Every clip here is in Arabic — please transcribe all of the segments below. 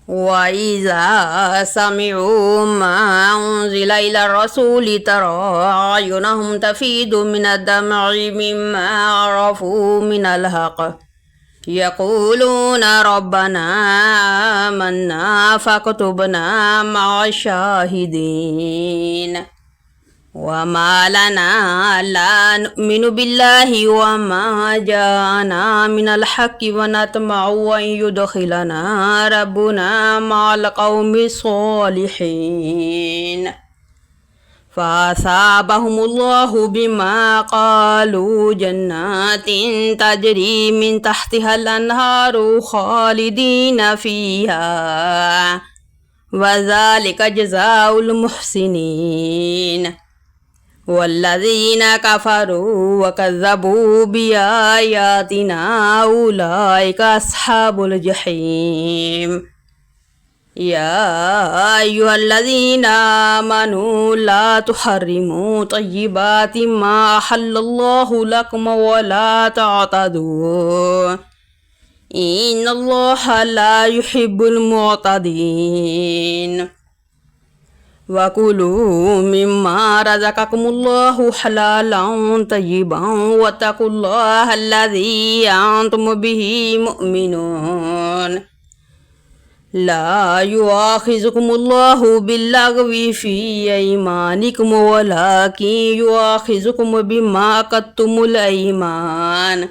وإذا سمعوا ما أنزل إلى الرسول ترى أعينهم تفيض من الدمع مما عرفوا من الحق يقولون ربنا آمنا فاكتبنا مع الشاهدين وما لنا لا نؤمن بالله وما جاءنا من الحق ونطمع أن يدخلنا ربنا مع القوم الصالحين فأصابهم الله بما قالوا جنات تجري من تحتها الأنهار خالدين فيها وذلك جزاء المحسنين والذين كفروا وكذبوا بآياتنا أولئك أصحاب الجحيم يا أيها الذين آمنوا لا تحرموا طيبات ما أحل الله لكم ولا تعتدوا إن الله لا يحب المعتدين وكلوا مما رزقكم الله حلالا طيبا واتقوا الله الذي أنتم به مؤمنون لا يؤاخذكم الله باللغو في أيمانكم ولكن يؤاخذكم بما عقدتم الأيمان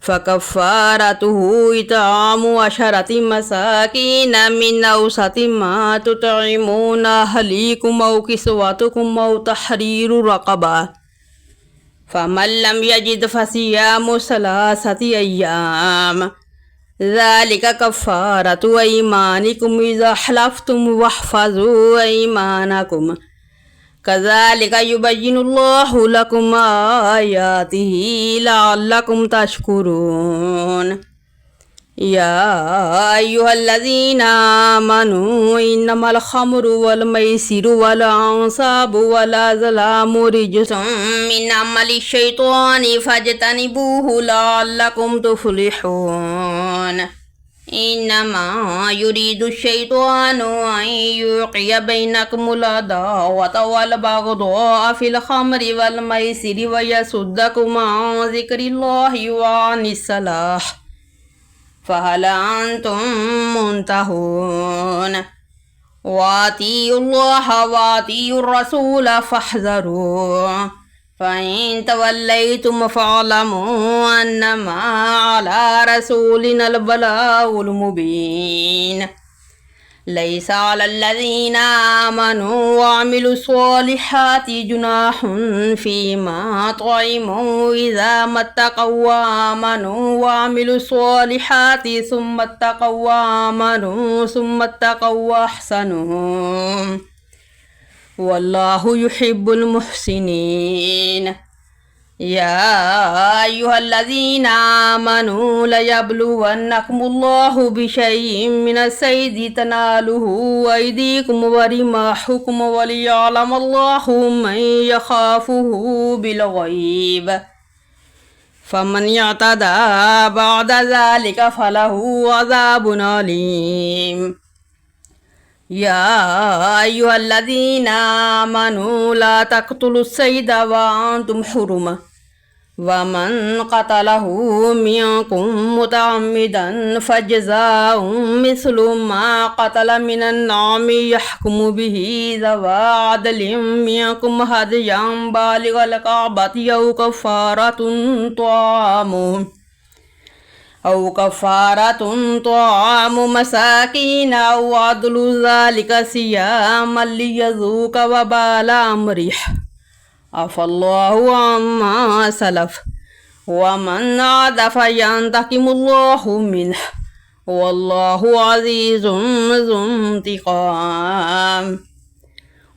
فكفارته إطعام 10 مساكين من أوسط ما تطعمون أهليكم أو كسوتكم أو تحرير رقبة فمن لم يجد فصيام 3 أيام ذلك كفارة أيمانكم إذا حلفتم واحفظوا أيمانكم كذلك يبين الله لكم آياته لعلكم تشكرون يا أيها الذين آمنوا إنما الخمر والميسر والأنصاب والأزلام رجس من عمل الشيطان فاجتنبوه لعلكم تفلحون إنما يريد الشيطان أن يوقع بينكم العداوة والبغضاء في الخمر والميسر ويصدكم عن ذكر الله وعن الصلاة فهل أنتم منتهون وأطيعوا الله وأطيعوا الرسول فاحذروا فإن توليتم فاعلموا أنما على رسولنا البلاغ المبين ليس على الذين آمنوا وعملوا الصالحات جناح فيما طعموا إذا ما اتقوا وآمنوا وعملوا الصالحات ثم اتقوا وآمنوا ثم اتقوا وأحسنوا والله يحب المحسنين يا أيها الذين آمنوا ليبلونكم الله بشيء من الصيد تناله أيديكم ورماحكم وليعلم الله من يخافه بالغيب فمن يعتدى بعد ذلك فله عذاب أليم يا أيها الذين آمنوا لا تقتلوا الصيد وأنتم حرم ومن قتله منكم متعمدا فجزاء مثل ما قتل من النعم يحكم به ذوى عدل منكم هديا بالغ الكعبة أو كفارة طعام مساكين أو عدل ذلك صياما ليذوق وبال أمره عفى الله عما سلف ومن عاد فينتقم الله منه والله عزيز ذو انتقام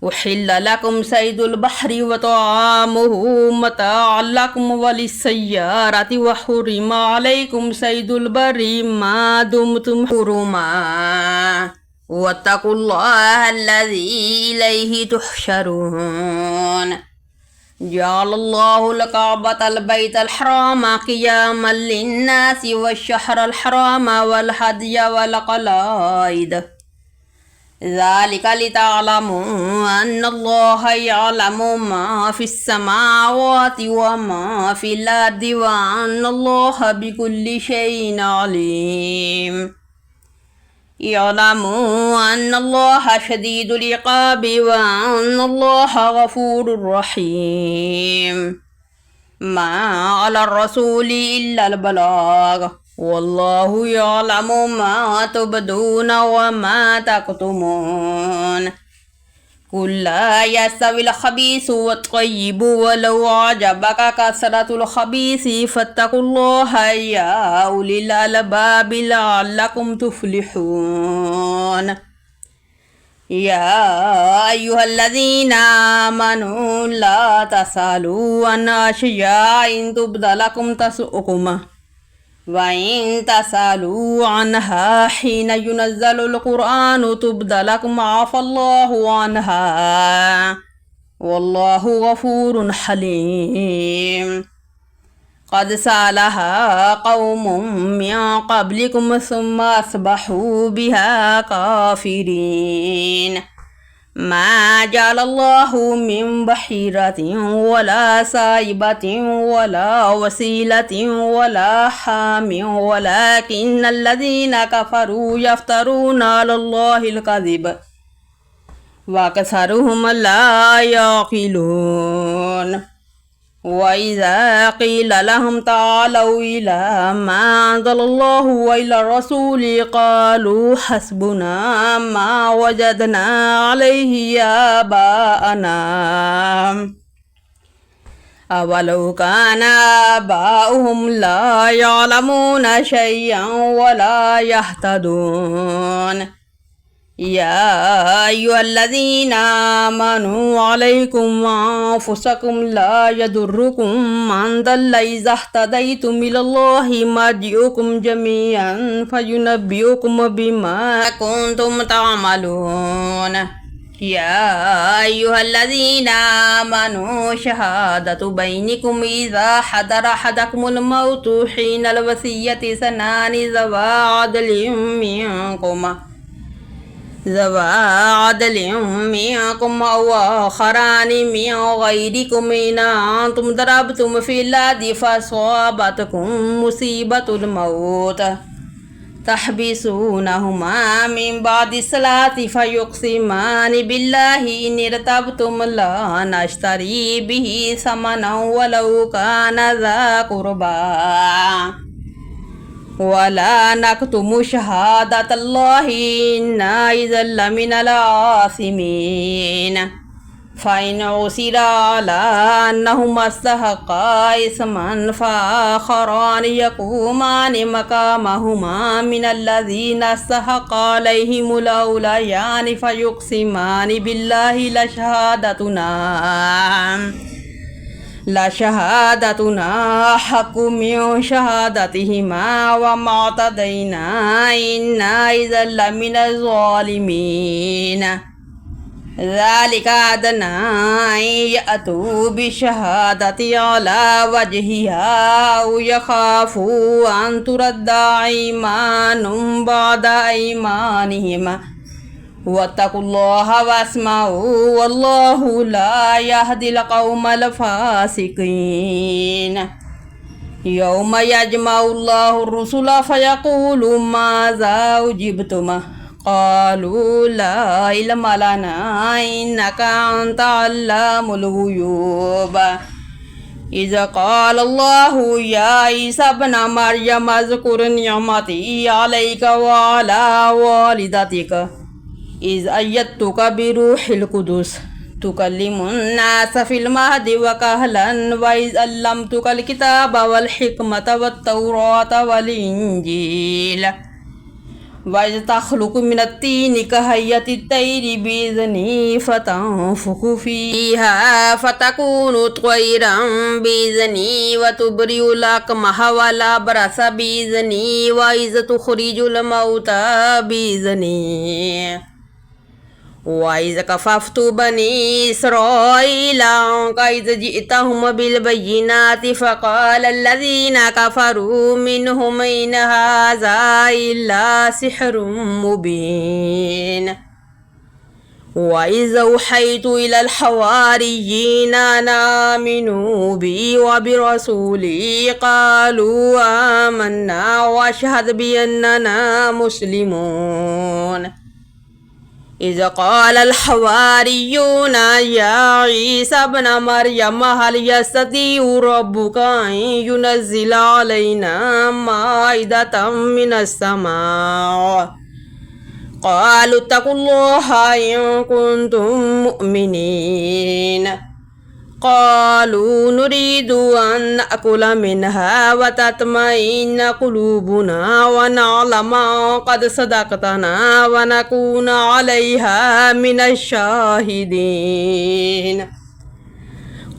أحل لكم صيد البحر وطعامه متاعا لكم وللسيارة وحرم عليكم صيد البر ما دمتم حرما واتقوا الله الذي إليه تحشرون جعل الله الكعبة البيت الحرام قياما للناس والشهر الحرام والهدي والقلائد ذلك لتعلموا أن الله يعلم ما في السماوات وما في الأرض وأن الله بكل شيء عليم اعلموا أن الله شديد العقاب وأن الله غفور رحيم ما على الرسول إلا البلاغ والله يعلم ما تبدون وما تكتمون قل لا يستوي الخبيث والطيب ولو أعجبك كثرة الخبيث فاتقوا الله يا أولي الألباب لعلكم تفلحون يا أيها الذين آمنوا لا تسألوا عن أشياء إن تبد لكم تسؤكم وإن تسألوا عنها حين ينزل القرآن تبد لكم عفى الله عنها والله غفور حليم قد سألها قوم من قبلكم ثم أصبحوا بها كافرين ما جعل الله من بحيرة ولا سائبة ولا وسيلة ولا حام ولكن الذين كفروا يفترون على الله الكذب وأكثرهم لا يعقلون وإذا قيل لهم تعالوا إلى ما أنزل الله وإلى الرسول قالوا حسبنا ما وجدنا عليه آباءنا أولو كان آباؤهم لا يعلمون شيئا ولا يهتدون يا أيها الذين آمنوا عليكم أنفسكم لا يضركم من ضل إذا اهتديتم إلى الله مرجعكم جميعا فينبئكم بما كنتم تعملون يا أيها الذين آمنوا شهادة بينكم إذا حضر أحدكم الموت حين الوصية اثنان ذوى عدل منكم أو آخران من غيركم إن أنتم ضربتم في الأرض فأصابتكم مصيبة الموت تحبسونهما من بعد الصلاة فيقسمان بالله إن ارتبتم لا نشتري به ثمنا ولو كان ذا قربى ولا نكتم شهادة الله إنا إذا لمن الآثمين فإن عثر على أنهما استحقا إثما فآخران يقومان مقامهما من الذين استحق عليهم الأوليان فيقسمان بالله لشهادتنا حق من شهادتهما وما اعتدينا إنا إذا لمن الظالمين ذلك أدنى أن يأتوا بالشهادة على وجهها أو يخافوا أن ترد أيمان بعد أيمانهم واتقوا الله واسمعوا والله لا يهدي القوم الفاسقين يوم يجمع الله الرسل فيقول ماذا أجبتم قالوا لا علم لنا إنك أنت علام الغيوب إذا قال الله يا عيسى ابن مريم اذكر نعمتي عليك وعلى والدتك إذ أيدتك بروح القدس تكلم الناس في المهد وكهلا وإذ علمتك الكتاب والحكمة والتوراة والإنجيل وإذ تخلق من الطين كهيئة الطير بإذني فتنفخ فيها فتكون طيرا بإذني وتبرئ الأكمه والأبرص بإذني وإذ تخرج الموتى بإذني وإذ كففت بني إسرائيل عنك إذ جئتهم بالبينات فقال الذين كفروا منهم إن هذا إلا سحر مبين وإذ أوحيت إلى الحواريين أن آمنوا بي وبرسولي قالوا آمنا واشهد بأننا مسلمون إذ قال الحواريون يا عيسى ابن مريم هل يستطيع ربك أن ينزل علينا مائدة من السماء قالوا اتقوا الله إن كنتم مؤمنين قالوا نريد أن نأكل منها وتطمئن قلوبنا ونعلم قد صدقتنا ونكون عليها من الشاهدين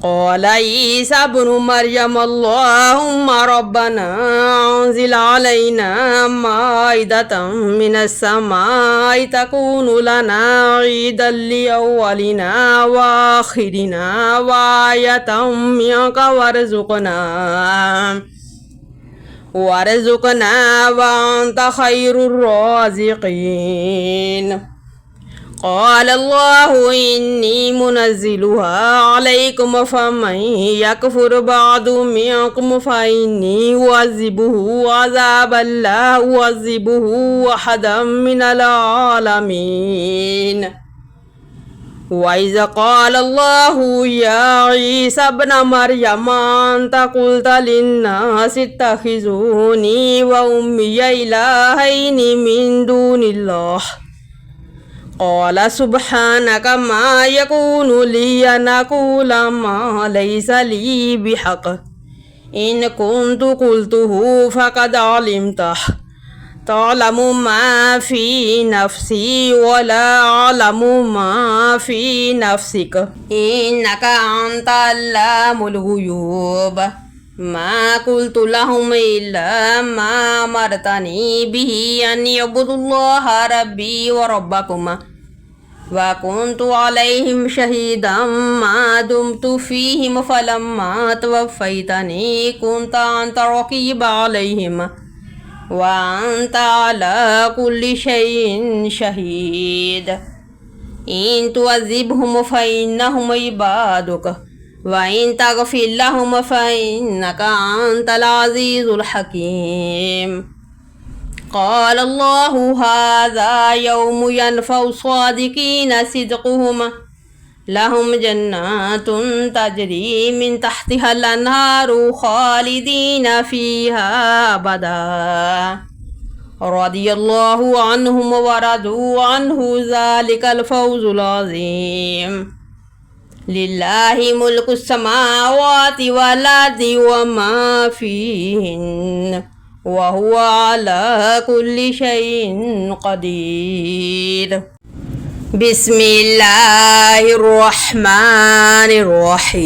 قال عيسى ابن مريم اللهم ربنا أنزل علينا مائدة من السماء تكون لنا عيدا لأولنا وآخرنا وآية منك وارزقنا وأنت خير الرازقين قال الله إني منزلها عليكم فمن يكفر بعد منكم فإني أعذبه عذابا لا أعذبه أحدا من العالمين وإذ قال الله يا عيسى ابن مريم أنت قلت للناس اتخذوني وأمي إلهين من دون الله قال سبحانك ما يكون لي أن أقول ما ليس لي بحق إن كنت قلته فقد علمته تعلم ما في نفسي ولا أعلم ما في نفسك إنك أنت علام الغيوب ما قلت لهم إلا ما أمرتني به أن يعبدوا الله ربي وربكم وكنت عليهم شهيدا ما دمت فيهم فلما توفيتني كنت أنت رقيب عليهم وأنت على كل شيء شهيد إن تعذبهم فإنهم عبادك وإن تغفر لهم فإنك أنت العزيز الحكيم قال الله هذا يوم ينفع الصادقين صدقهم لهم جنات تجري من تحتها الأنهار خالدين فيها أبدا رضي الله عنهم ورضوا عنه ذلك الفوز العظيم لله ملك السماوات والأرض وما فيهن وهو على كل شيء قدير بسم الله الرحمن الرحيم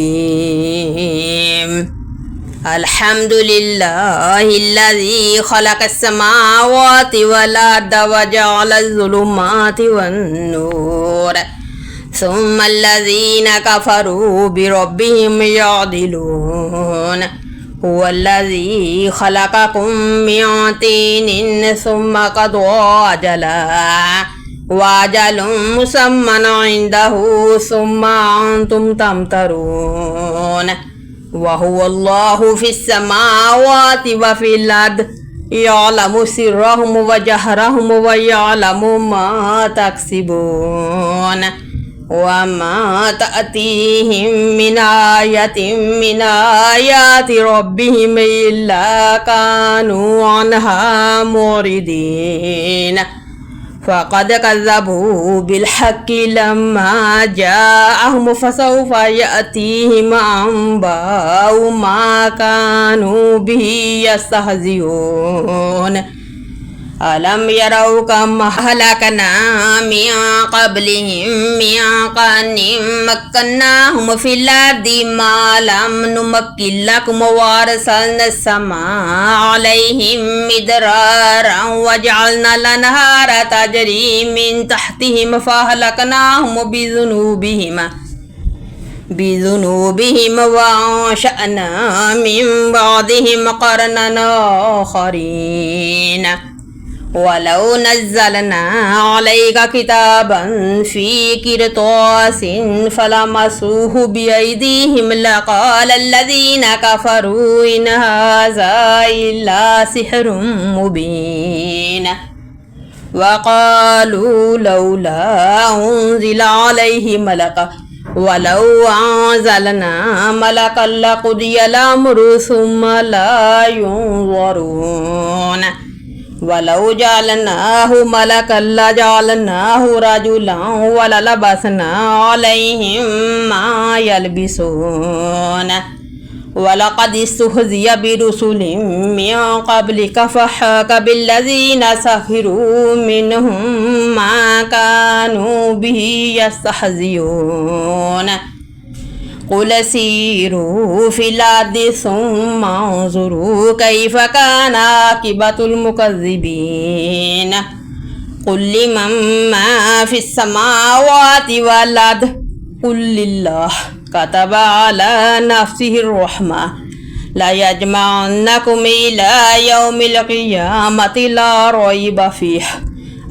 الحمد لله الذي خلق السماوات والأرض وجعل الظلمات والنور ثم الذين كفروا بربهم يعدلون هو الذي خلقكم من طين ثم قضى أجلا وأجل مسمى عنده ثم أنتم تمترون وهو الله في السماوات وفي الأرض يعلم سرهم وجهرهم ويعلم ما تكسبون وما تأتيهم من آية من آيات ربهم إلا كانوا عنها معرضين فقد كذبوا بالحق لما جاءهم فسوف يأتيهم أنباء ما كانوا به يستهزئون ألم يروا كم أهلكنا من قبلهم من قرن مكناهم في الأرض ما لم نمكن لكم وأرسلنا السماء عليهم مدرارا وجعلنا الأنهار تجري من تحتهم فأهلكناهم بذنوبهم وأنشأنا من بعدهم قرنا آخرين ولو نزلنا عليك كتابا في قرطاس فلمسوه بأيديهم لقال الذين كفروا إن هذا إلا سحر مبين وقالوا لولا أنزل عليه ملك ولو أنزلنا ملكا لقضي الأمر ثم لا ينظرون ولو جعلناه ملكا لجعلناه رجلا وللبسنا عليهم ما يلبسون ولقد استهزئ برسل من قبلك فحاق بالذين سخروا منهم ما كانوا به يستهزئون قل سيروا في الأرض ثم انظروا كيف كان عاقبة المكذبين قل لمن ما في السماوات والأرض قل لله كتب على نفسه الرحمة لا يجمعنكم إلى يوم القيامة لا ريب فيه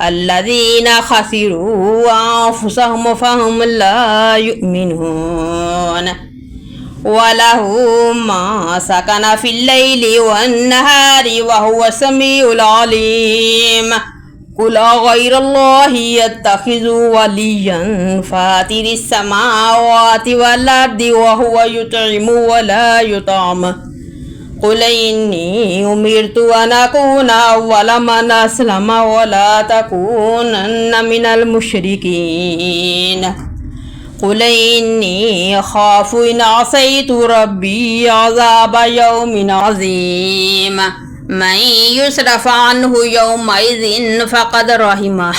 الذين خسروا أنفسهم فهم لا يؤمنون وله ما سكن في الليل والنهار وهو السميع العليم قل غير الله يتخذ وليا فاطر السماوات والأرض وهو يطعم ولا يطعم قل إني أمرت أن أكون أول من أسلم ولا تكونن من المشركين قل إني أخاف إن عصيت ربي عذاب يوم عظيم من يصرف عنه يومئذ فقد رحمه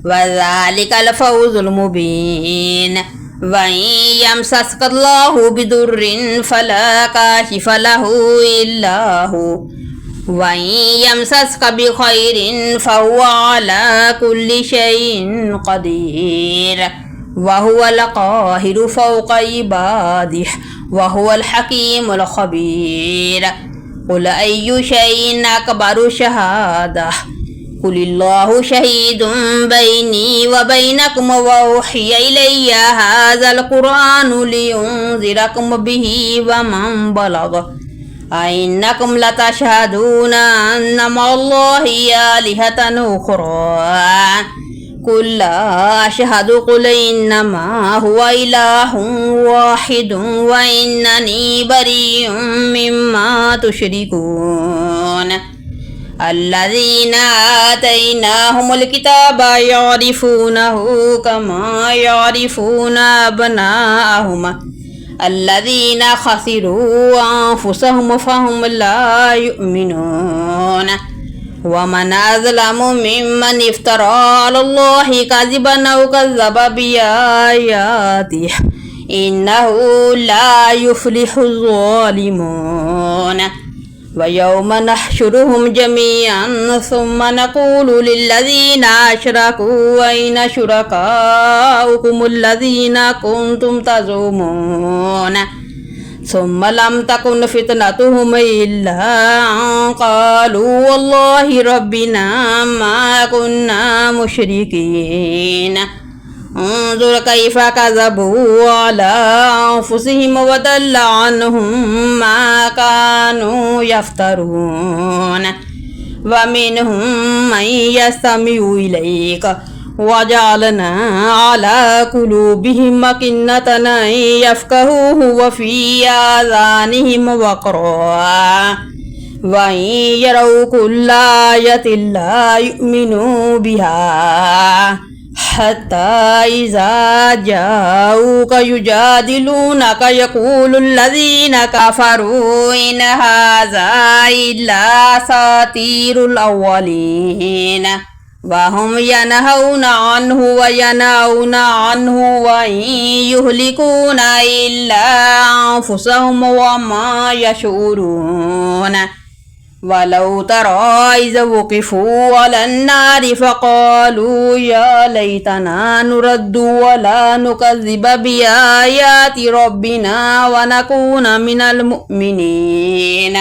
وذلك الفوز المبين وإن يمسسك الله بضر فلا كاشف له إلا هو وإن يمسسك بخير فهو على كل شيء قدير وهو القاهر فوق عباده وهو الحكيم الخبير قل أي شيء أكبر شهادة قل الله شهيد بيني وبينكم وأوحي إلي هذا القرآن لينذركم به ومن بلغ أئنكم لتشهدون أن مع الله آلهة أخرى قل لا أشهد قل إنما هو إله واحد وإنني بريء مما تشركون الذين آتيناهم الكتاب يعرفونه كما يعرفون أبناءهم الذين خسروا أنفسهم فهم لا يؤمنون ومن أظلم ممن افترى على الله كذبا أو كذب بآياته إنه لا يفلح الظالمون ويوم نحشرهم جميعا ثم نقول للذين أشركوا أين شركاؤكم الذين كنتم تزعمون ثم لم تكن فتنتهم إلا أن قالوا والله ربنا ما كنا مشركين انظر كيف كذبوا على أنفسهم وضل عنهم ما كانوا يفترون ومنهم من يستمع إليك وجعلنا على قلوبهم أكنة أن يفقهوه وفي آذانهم وقرا وإن يروا كل آية لا يؤمنوا بها حتى إذا جاءوك يجادلونك يقول الذين كفروا إن هذا إلا أساطير الأولين وهم ينهون عنه وينأون عنه وإن يهلكون إلا أنفسهم وما يشعرون ولو ترى إذ وقفوا على النار فقالوا يا ليتنا نرد ولا نكذب بآيات ربنا ونكون من المؤمنين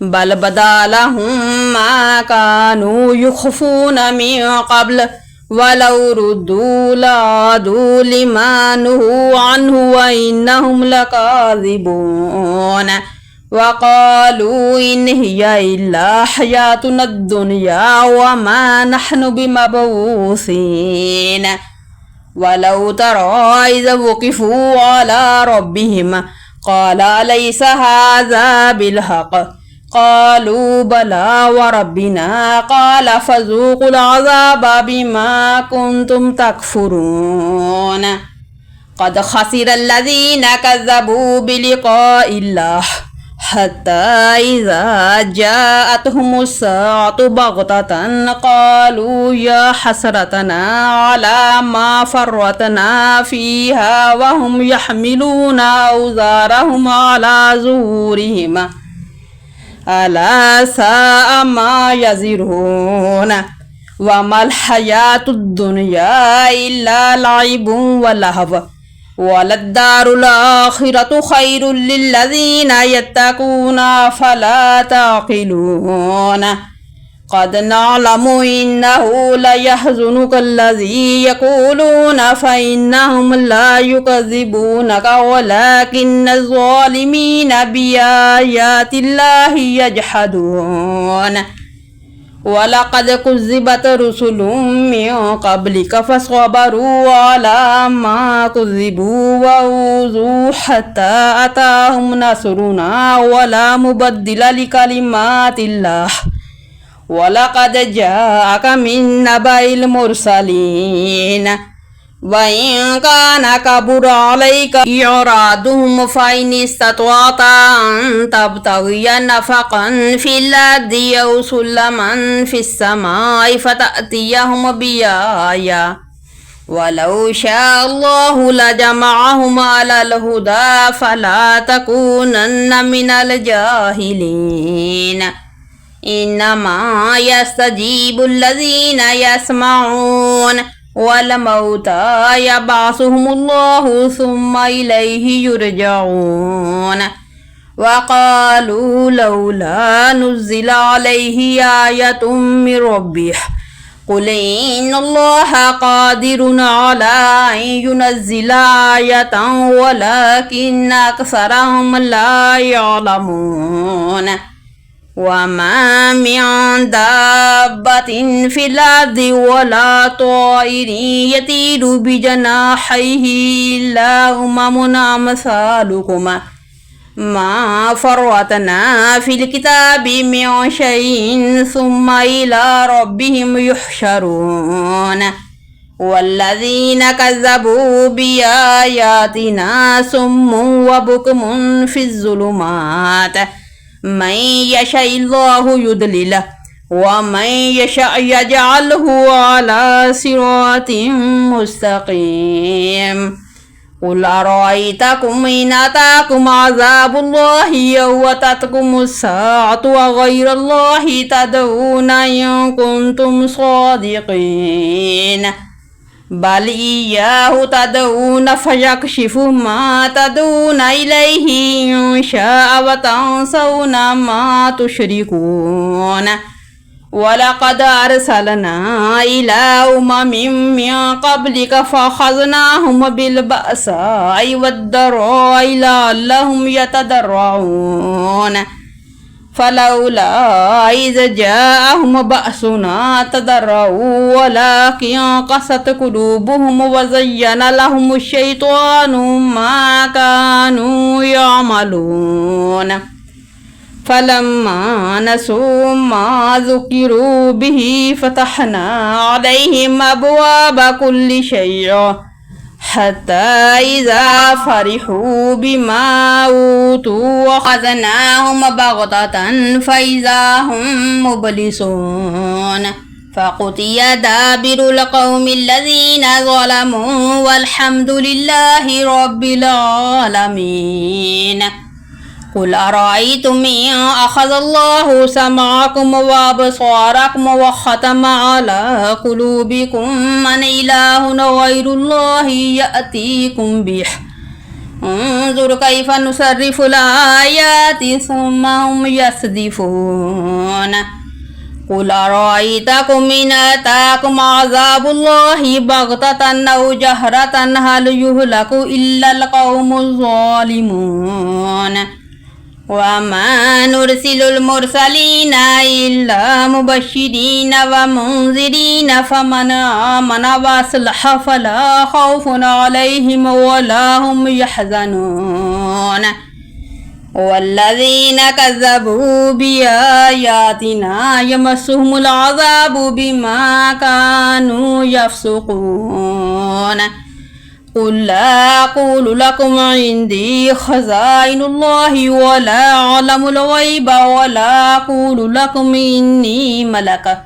بل بدا لهم ما كانوا يخفون من قبل ولو ردوا لعادوا لما نهوا عنه وإنهم لكاذبون وقالوا إن هي إلا حياتنا الدنيا وما نحن بمبعوثين ولو ترى إذا وقفوا على ربهم قال أليس هذا بالحق قالوا بلى وربنا قال فذوقوا العذاب بما كنتم تكفرون قد خسر الذين كذبوا بلقاء الله حتى إذا جاءتهم الساعة بغتة قالوا يا حسرتنا على ما فرطنا فيها وهم يحملون أوزارهم على ظهورهم ألا ساء ما يزرون وما الحياة الدنيا إلا لعب ولهو وللدار الآخرة خير للذين يتقون فلا تعقلون قد نعلم إنه ليحزنك الذي يقولون فإنهم لا يكذبونك ولكن الظالمين بآيات الله يجحدون ولقد كذبت رسل من قبلك فصبروا على ما كذبوا وأوذوا حتى أتاهم نصرنا ولا مبدل لكلمات الله ولقد جاءك من نبأ المرسلين وإن كان كبر عليك إعراضهم فإن استطعت أن تبتغي نفقا في الأرض أو سلما في السماء فتأتيهم بآية ولو شاء الله لجمعهم على الهدى فلا تكونن من الجاهلين إنما يستجيب الذين يسمعون والموتى يبعثهم الله ثم إليه يرجعون وقالوا لولا نزل عليه آية من ربه قل إن الله قادر على أن ينزل آية ولكن أكثرهم لا يعلمون وما من دابة في الأرض ولا طائر يطير بجناحيه إلا أمم أمثالكم ما فرطنا في الكتاب من شيء ثم إلى ربهم يحشرون والذين كذبوا بآياتنا صم وبكم في الظلمات من يشاء الله يضلله ومن يشاء يجعله على صراط مستقيم قل أرأيتكم إن أتاكم عذاب الله أو أتتكم الساعة وغير الله تدعون إن كنتم صادقين بل إياه تدعون فيكشف ما تدعون إليه إن شاء وتنسون ما تشركون ولقد أرسلنا إلى من قبلك فأخذناهم بالبأساء والضراء لعلهم يتضرعون فلولا إذ جاءهم بأسنا تضرعوا ولكن قست قلوبهم وزين لهم الشيطان ما كانوا يعملون فلما نسوا ما ذكروا به فتحنا عليهم أبواب كل شيء حتى إذا فرحوا بما أوتوا وأخذناهم بغتة فإذا هم مبلسون فقضي دابر القوم الذين ظلموا والحمد لله رب العالمين قل أرأيتم إن أخذ الله سمعكم وأبصاركم وختم على قلوبكم من إله غير الله يأتيكم به انظر كيف نصرف الآيات ثم هم يصدفون قل أرأيتكم إن أتاكم عذاب الله بغتة أو جهرة هل يهلك إلا القوم الظالمون وما نرسل المرسلين إلا مبشرين ومنذرين فمن آمن وأصلح فلا خوف عليهم ولا هم يحزنون والذين كذبوا بآياتنا يمسهم العذاب بما كانوا يفسقون قل لا أقول لكم عندي خزائن الله ولا أعلم الغيب ولا أقول لكم إني ملك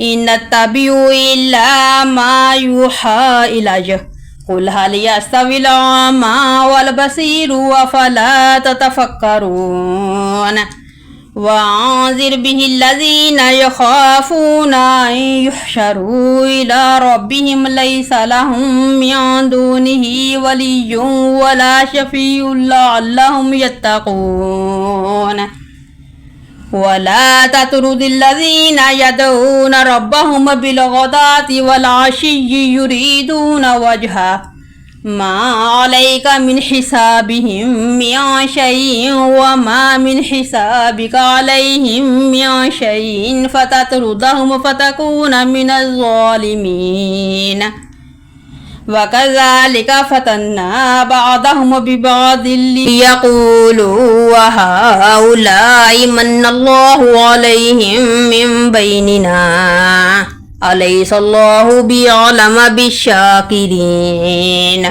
إن أتبع إلا ما يوحى إلي قل هل يستوي الأعمى والبصير أفلا تتفكرون وأنذر به الذين يخافون أن يحشروا إلى ربهم ليس لهم من دونه ولي ولا شفيع لعلهم يتقون ولا تطرد الذين يدعون ربهم بالغداة والعشي يريدون وجهه ما عليك من حسابهم من شيء وما من حسابك عليهم من شيء فتطردهم فتكون من الظالمين وكذلك فتنا بعضهم ببعض ليقولوا وهؤلاء من الله عليهم من بيننا أليس الله بأعلم بالشاكرين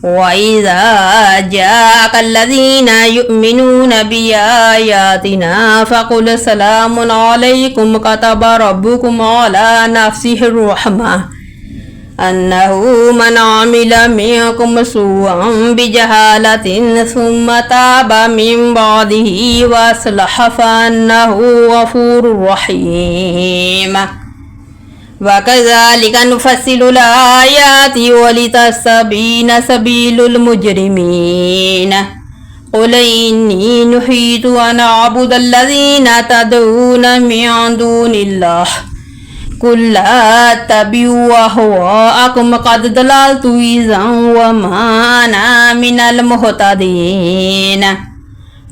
وإذا جاءك الذين يؤمنون بآياتنا فقل سلام عليكم كتب ربكم على نفسه الرحمة أنه من عمل منكم سوءا بجهالة ثم تاب من بعده وأصلح فأنه غفور رحيم وكذلك نفصل الآيات ولتستبين سبيل المجرمين قل إني نهيت أن أعبد الذين تدعون من دون الله قل لا اتبعوا أهواءكم قد ضللت إذا وما أنا من المهتدين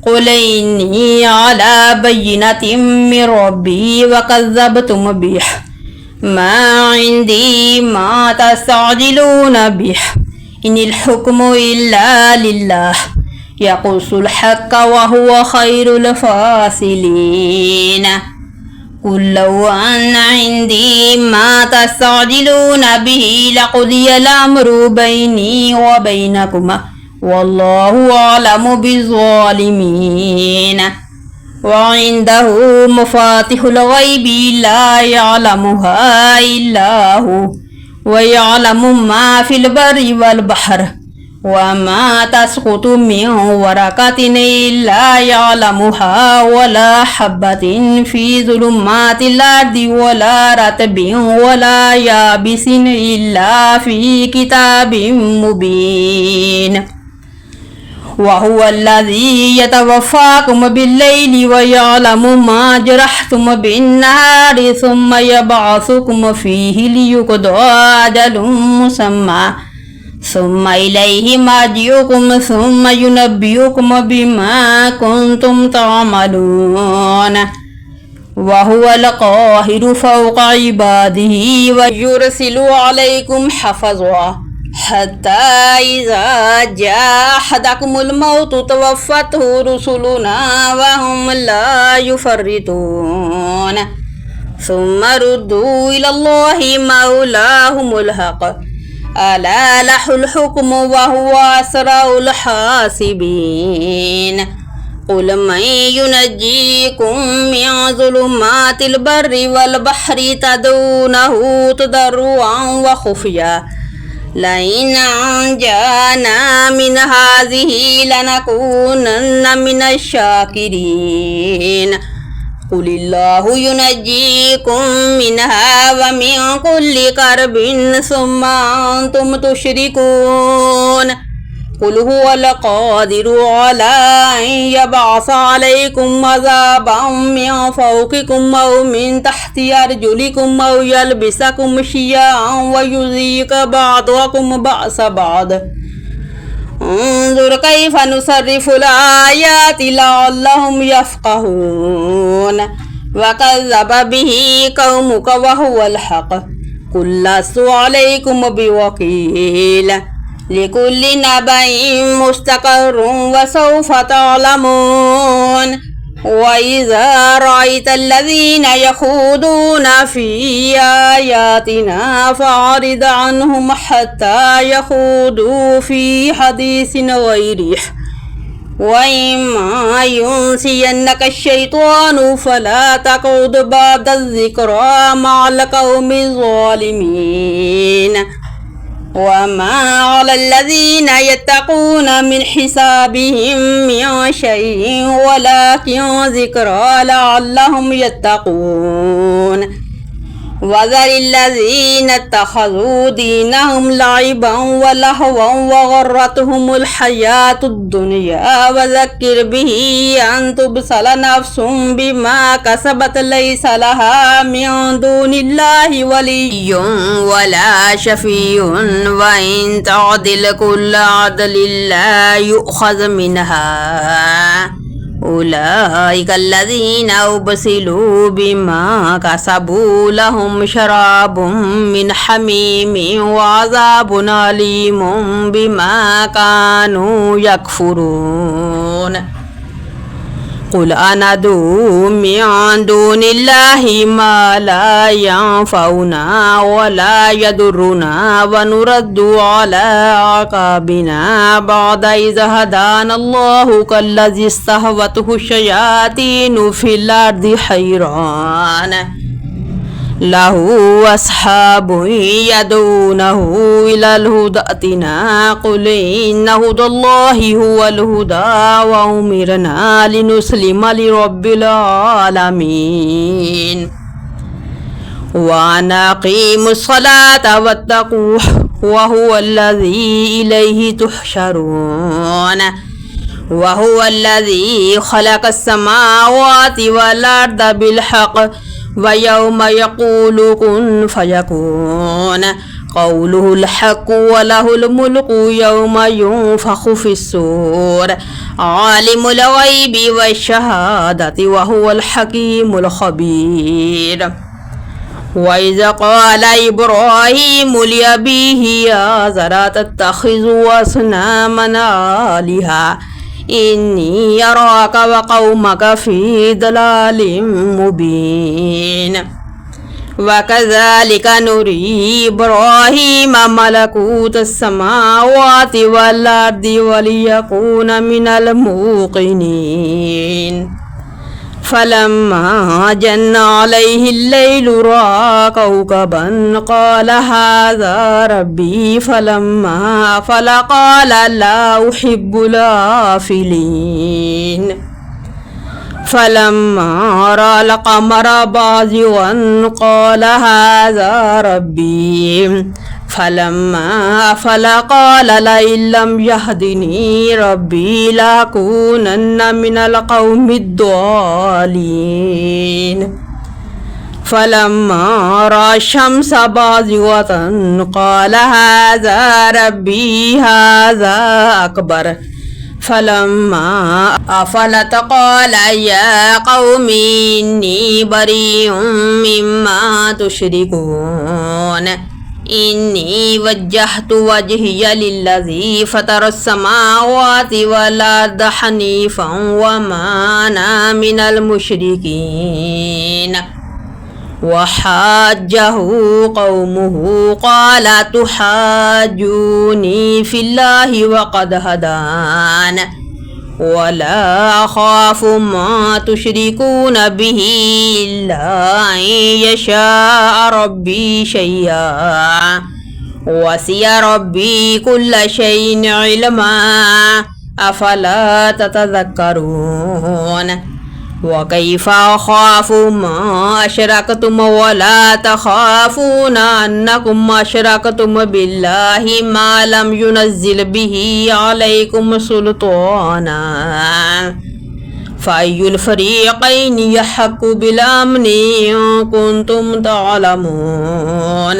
قل إني على بينة من ربي وكذبتم به ما عندي ما تستعجلون به إن الحكم إلا لله يقص الحق وهو خير الفاصلين قل لو أن عندي ما تستعجلون به لقضي الأمر بيني وبينكم والله أعلم بالظالمين وعنده مفاتح الغيب لا يعلمها إلا هو ويعلم ما في البر والبحر وما تسقط من ورقة إلا يعلمها ولا حبة في ظلمات الأرض ولا رطب ولا يابس إلا في كتاب مبين وهو الذي يتوفاكم بالليل ويعلم ما جرحتم بالنهار ثم يبعثكم فيه ليقضى أجل مسمى ثم إليه مرجعكم ثم ينبئكم بما كنتم تعملون وهو القاهر فوق عباده ويرسل عليكم حفظا حتى إذا جاء أحدكم الموت توفته رسلنا وهم لا يفرطون ثم ردوا إلى الله مولاهم الحق ألا له الحكم وهو أسرع الحاسبين قل من ينجيكم من ظلمات البر والبحر تدعونه تضرعا وخفيا لئن أنجانا من هذه لنكونن من الشاكرين قل الله ينجيكم منها ومن كل كرب ثم أنتم تشركون قل هو القادر على أن يبعث عليكم عذابا من فوقكم أو من تحت أرجلكم أو يلبسكم شيعا ويذيق بعضكم بأس بعض انظر كيف نصرف الآيات لعلهم يفقهون وكذب به قومك وهو الحق قل لست عليكم بوكيل لكل نبأ مستقر وسوف تعلمون وإذا رأيت الذين يخوضون في آياتنا فأعرض عنهم حتى يخوضوا في حديث غيره وإما ينسينك الشيطان فلا تقعد بعد الذكرى مع القوم الظالمين وما على الذين يتقون من حسابهم من شيء ولكن ذكرى لعلهم يتقون وذر الذين اتخذوا دينهم لعبا ولهوا وغرتهم الحياة الدنيا وذكر به أن تبصل نفس بما كسبت ليس لها من دون الله ولي ولا شفيع وإن تعدل كل عدل لا يؤخذ منها أولئك الذين أبسلوا بما كسبوا لهم شراب من حميم وعذاب أليم بما كانوا يكفرون قل أندعو من دون الله ما لا ينفعنا ولا يضرنا ونرد على عقابنا بعد إذ هدانا الله كالذي استهوته الشياطين في الأرض حيران له أصحاب يدعونه إلى الهدى ائتنا قل إن هدى الله هو الهدى وأمرنا لنسلم لرب العالمين وأن أقيموا الصلاة واتقوه وهو الذي إليه تحشرون وهو الذي خلق السماوات والأرض بالحق ويوم يقول كن فيكون قوله الحق وله الملك يوم ينفخ في الصور عالم الغيب والشهادة وهو الحكيم الخبير وإذا قال إبراهيم لأبيه آزر تتخذ أصناما آلهة إني أراك وقومك في ضلال مبين وكذلك نري إبراهيم ملكوت السماوات والأرض وليكون من الموقنين فلما جن عليه الليل رأى كوكبا قال هذا ربي فلما أفل قال لا أحب الآفلين فلما رأى القمر بازغا قال هذا ربي فلما أفل قال لئن لم يهدني ربي لأكونن من القوم الضالين فلما رأى الشمس بازغة قال هذا ربي هذا أكبر فلما أفلت قال يا قوم إني بريء مما تشركون إني وجهت وجهي للذي فطر السماوات والأرض حنيفا وما أنا من المشركين. وحاجه قومه قال تحاجوني في الله وقد هدان ولا أخاف ما تشركون به إلا أن يشاء ربي شيئا وسع ربي كل شيء علما أفلا تتذكرون. وكيف أخاف ما أشركتم ولا تخافون أنكم أشركتم بالله ما لم ينزل به عليكم سلطانا فأي الفريقين يحق بالأمن إن كنتم تعلمون.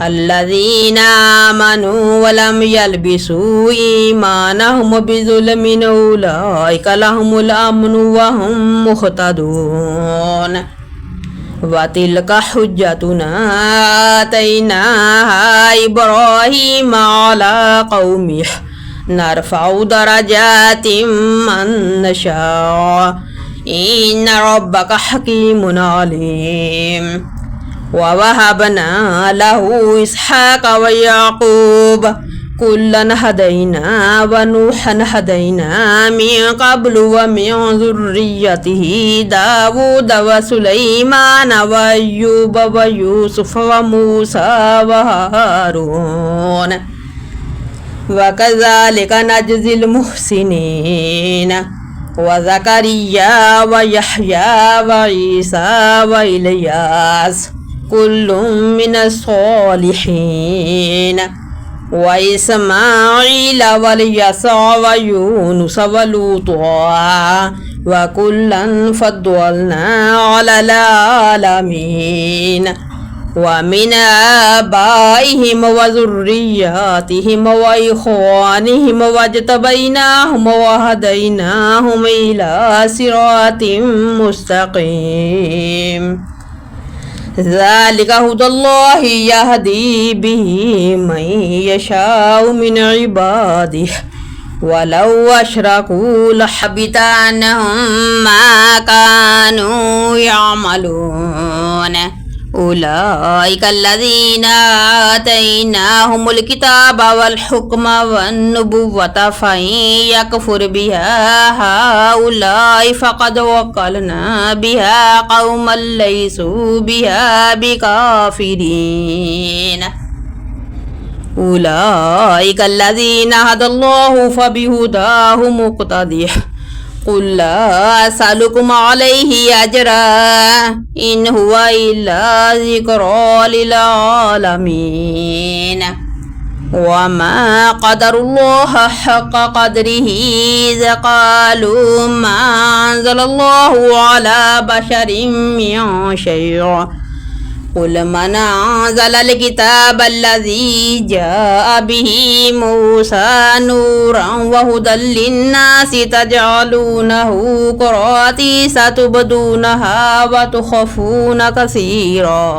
الذين آمنوا ولم يلبسوا إيمانهم بظلم أولئك لهم الأمن وهم مهتدون. وتلك حجتنا آتيناها إبراهيم على قومه نرفع درجات من نشاء إن ربك حكيم عليم. ووهبنا له إسحاق ويعقوب كلا هدينا ونوحا هدينا من قبل ومن ذريته داود وسليمان وأيوب ويوسف وموسى وهارون وكذلك نجزي المحسنين. وزكريا ويحيى وعيسى وإلياس كل من الصالحين. وإسماعيل واليسع ويونس ولوطا وكلا فضلنا على العالمين. ومن آبائهم وذرياتهم وإخوانهم واجتبيناهم وهديناهم إلى صراط مستقيم. ذلك هدى الله يهدي به من يشاء من عباده ولو أشركوا لحبط عنهم ما كانوا يعملون. أولئك الذين آتيناهم الكتاب والحكم والنبوة فإن يكفر بها هؤلاء فقد وكلنا بها قوما ليسوا بها بكافرين. أولئك الذين هدى الله فبهداه مقتدح. قل لا أسألكم عليه أجرا إن هو إلا ذكرى للعالمين. وما قدر الله حق قدره إذ قالوا ما أنزل الله على بشر من شيء. قل من أنزل الكتاب الذي جاء به موسى نورا وهدى للناس تجعلونه قراتيس تبدونها وتخفون كثيرا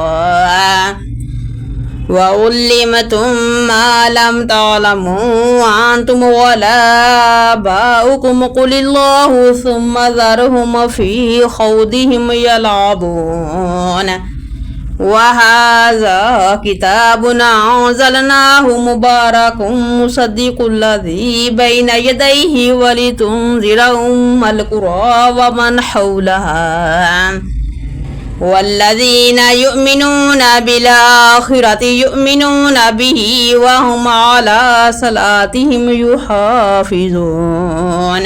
وعلمتم ما لم تعلموا أنتم ولا آباؤكم قل الله ثم ذرهم في خوضهم يلعبون. وهذا كتاب أنزلناه مبارك مصدق الذي بين يديه ولتنذر أم القرى ومن حولها. والذين يؤمنون بالآخرة يؤمنون به وهم على صلاتهم يحافظون.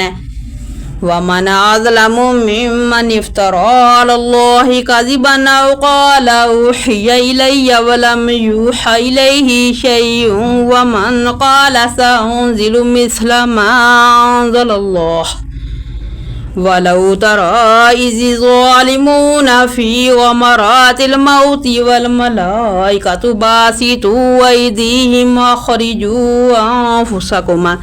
ومن أظلم ممن افترى على الله كذبا أو قال أوحي إلي ولم يوحى إليه شيء ومن قال سأنزل مثل ما أنزل الله. ولو ترى إذ الظالمون في غمرات الموت والملائكة باسطوا أيديهم أخرجوا أنفسكم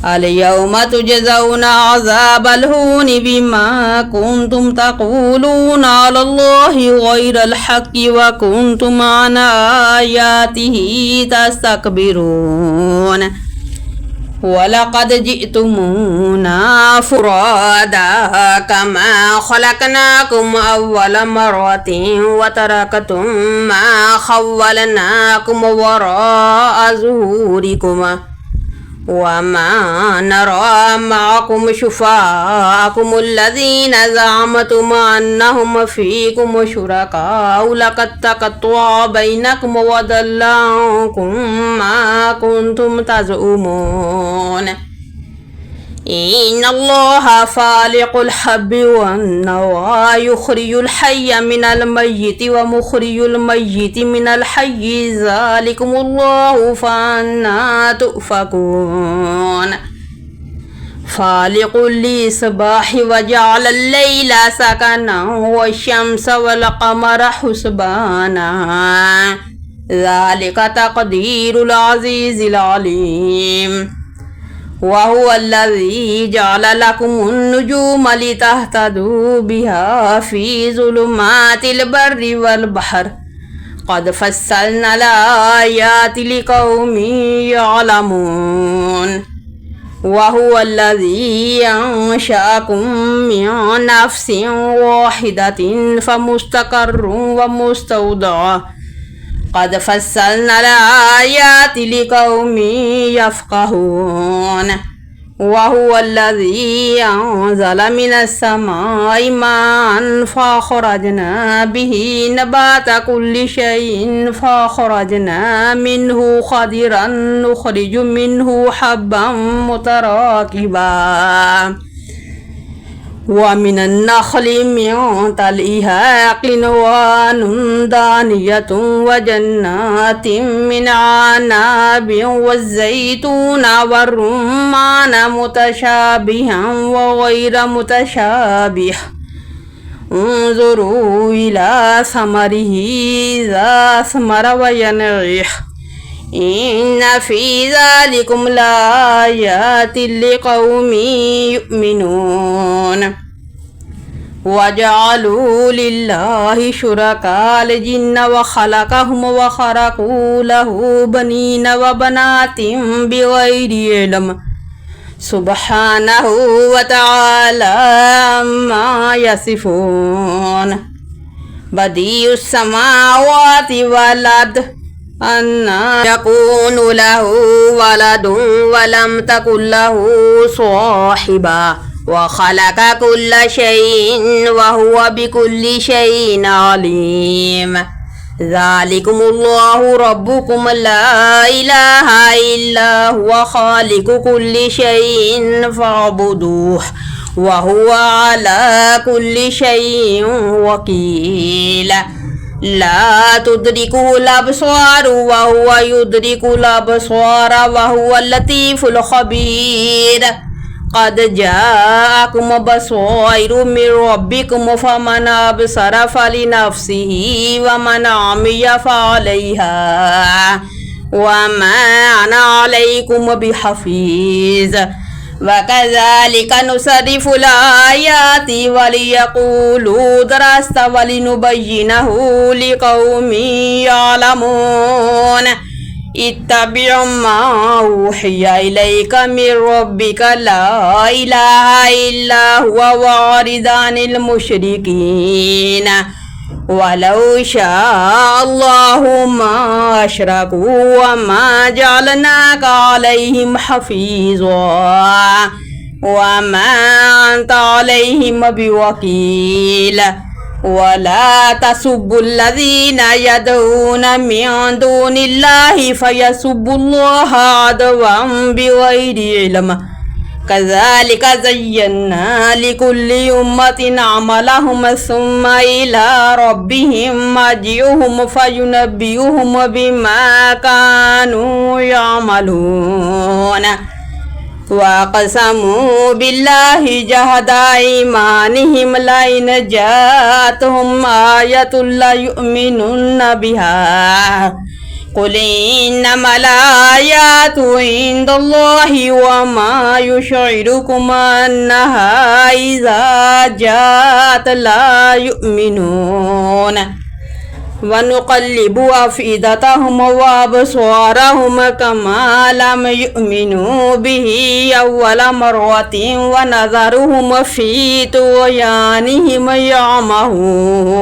اليوم تجزون عذاب الهون بما كنتم تقولون على الله غير الحق وكنتم عن آياته تستكبرون ولقد جئتمونا فرادا كما خلقناكم أول مرة وتركتم ما خولناكم وراء ظهوركم وما نرى معكم شفاءكم الذين زعمتم أنهم فيكم شركاء لقد تقطع بينكم وضل عنكم ما كنتم تزعمون إن الله فالق الحب والنوى يخرج الحي من الميت ومخرج الميت من الحي ذلكم الله فأنى تؤفكون فالق الإصباح وجعل الليل سكنا والشمس والقمر حسبانا ذلك تقدير العزيز العليم وهو الذي جعل لكم النجوم لتهتدوا بها في ظلمات البر والبحر قد فصلنا الآيات لقوم يعلمون وهو الذي أنشأكم من نفس واحدة فمستقر ومستودع قد فصلنا الآيات لقوم يفقهون وهو الذي أنزل من السماء ماء فأخرجنا به نبات كل شيء فأخرجنا منه خضرا نخرج منه حبا متراكبا ومن النخل من طلعها قنوان دانية وجنات من عناب والزيتون والرمان متشابها وغير متشابه انظروا إلى ثمره إذا أثمر وينعح إن في ذلكم لآيات لقوم يؤمنون وجعلوا لله شركاء الجن وخلقهم وخرقوا له بنين وبنات بغير علم سبحانه وتعالى عما يصفون بديع السماوات والأرض أنى يكون له ولد ولم تكن له صاحبة وخلق كل شيء وهو بكل شيء عليم ذلكم الله ربكم لا إله إلا هو خالق كل شيء فاعبدوه وهو على كل شيء وكيل لا تدركه الأبصار وهو يدرك الأبصار وهو اللطيف الخبير قد جاءكم بصائر من ربكم فمن أبصر فلنفسه ومن عمي فعليها وما أنا عليكم بحفيظ وكذلك نصرف الآيات وليقولوا درست ولنبينه لقوم يعلمون اتبع ما أوحي إليك من ربك لا إله إلا هو وأعرض عن المشركين ولو شاء الله ما أشركوا وما جعلناك عليهم حفيظا وما أنت عليهم بوكيل ولا تسبوا الذين يدعون من دون الله فيسبوا الله عدوا بغير علم كذلك زينا لكل أمة عملهم ثم إلى ربهم مرجعهم فينبئهم بما كانوا يعملون وقسموا بالله جهد أيمانهم لئن جاءتهم آية ليؤمنن بها قل إنما الآيات عند الله وما يشعركم أنها إذا جاءت لا يؤمنون ونقلب أفئدتهم وأبصارهم كما لم يؤمنوا به أول مرة ونذرهم في طغيانهم يعمهون